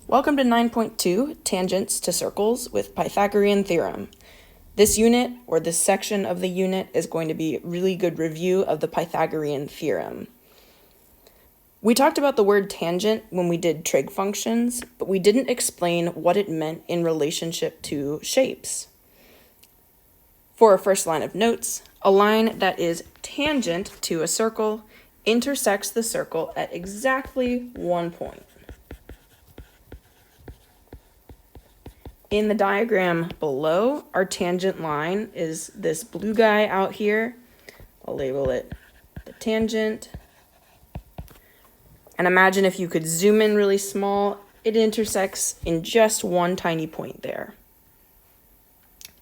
Welcome to 9.2, Tangents to Circles with Pythagorean Theorem. This unit, or this section of the unit, is going to be a really good review of the Pythagorean Theorem. We talked about the word tangent when we did trig functions, but we didn't explain what it meant in relationship to shapes. For our first line of notes, a line that is tangent to a circle intersects the circle at exactly 1 point. In the diagram below, our tangent line is this blue guy out here. I'll label it the tangent. And imagine if you could zoom in really small, it intersects in just one tiny point there.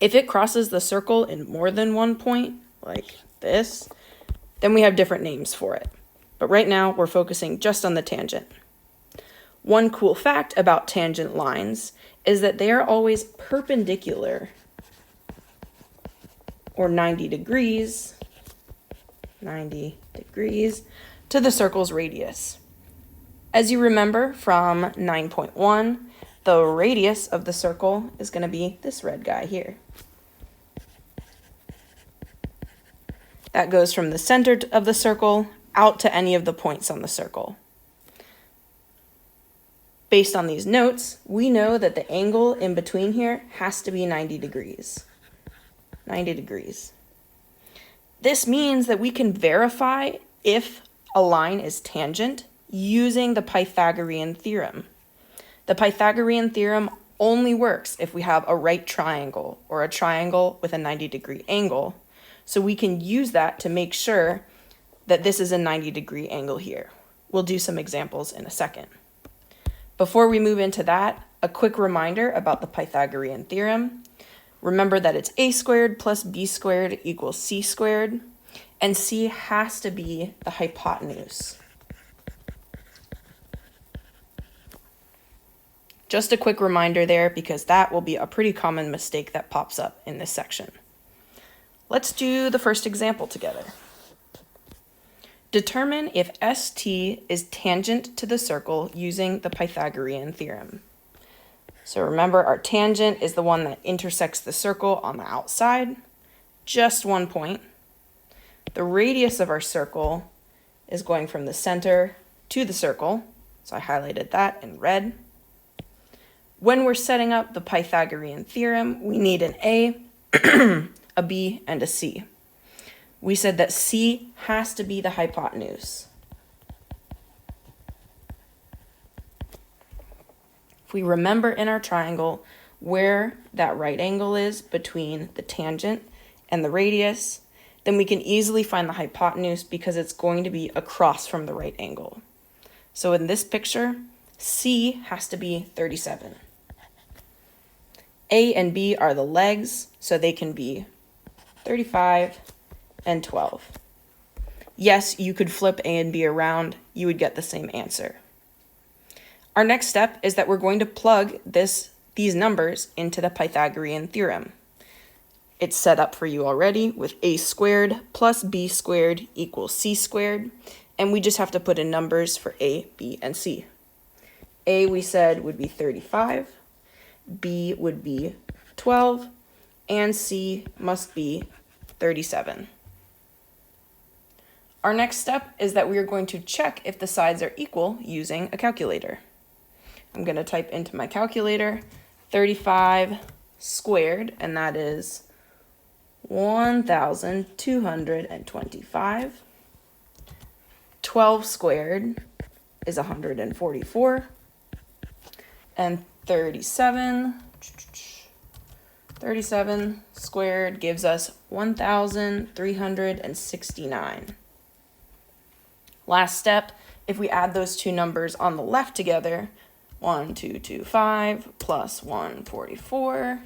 If it crosses the circle in more than 1 point, like this, then we have different names for it. But right now, we're focusing just on the tangent. One cool fact about tangent lines is that they are always perpendicular, or 90 degrees to the circle's radius. As you remember from 9.1, the radius of the circle is going to be this red guy here. That goes from the center of the circle out to any of the points on the circle. Based on these notes, we know that the angle in between here has to be 90 degrees. 90 degrees. This means that we can verify if a line is tangent using the Pythagorean theorem. The Pythagorean theorem only works if we have a right triangle or a triangle with a 90-degree angle. So we can use that to make sure that this is a 90-degree angle here. We'll do some examples in a second. Before we move into that, a quick reminder about the Pythagorean theorem. Remember that it's a squared plus b squared equals c squared, and c has to be the hypotenuse. Just a quick reminder there because that will be a pretty common mistake that pops up in this section. Let's do the first example together. Determine if ST is tangent to the circle using the Pythagorean theorem. So remember, our tangent is the one that intersects the circle on the outside, just 1 point. The radius of our circle is going from the center to the circle, so I highlighted that in red. When we're setting up the Pythagorean theorem, we need an A, a B, and a C. We said that C has to be the hypotenuse. If we remember in our triangle where that right angle is between the tangent and the radius, then we can easily find the hypotenuse because it's going to be across from the right angle. So in this picture, C has to be 37. A and B are the legs, so they can be 35 and 12. Yes, you could flip A and B around, you would get the same answer. Our next step is that we're going to plug these numbers into the Pythagorean theorem. It's set up for you already with a squared plus b squared equals c squared, and we just have to put in numbers for A, B, and C. A, we said, would be 35, B would be 12, and C must be 37. Our next step is that we are going to check if the sides are equal using a calculator. I'm going to type into my calculator 35 squared, and that is 1,225. 12 squared is 144. And 37 squared gives us 1,369. Last step, if we add those two numbers on the left together, 1225 plus 144,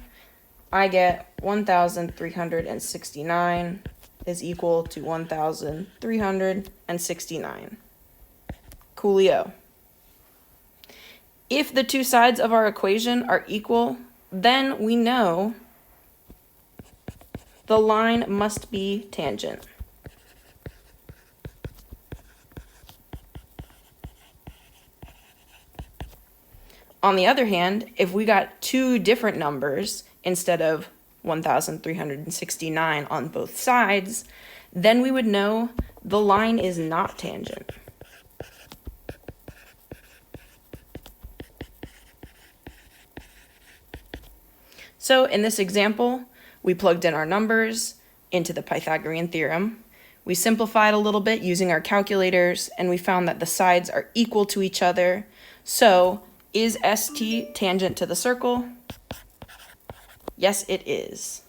I get 1,369 is equal to 1,369. Coolio. If the two sides of our equation are equal, then we know the line must be tangent. On the other hand, if we got two different numbers instead of 1,369 on both sides, then we would know the line is not tangent. So in this example, we plugged in our numbers into the Pythagorean theorem. We simplified a little bit using our calculators, and we found that the sides are equal to each other. So is ST tangent to the circle? Yes, it is.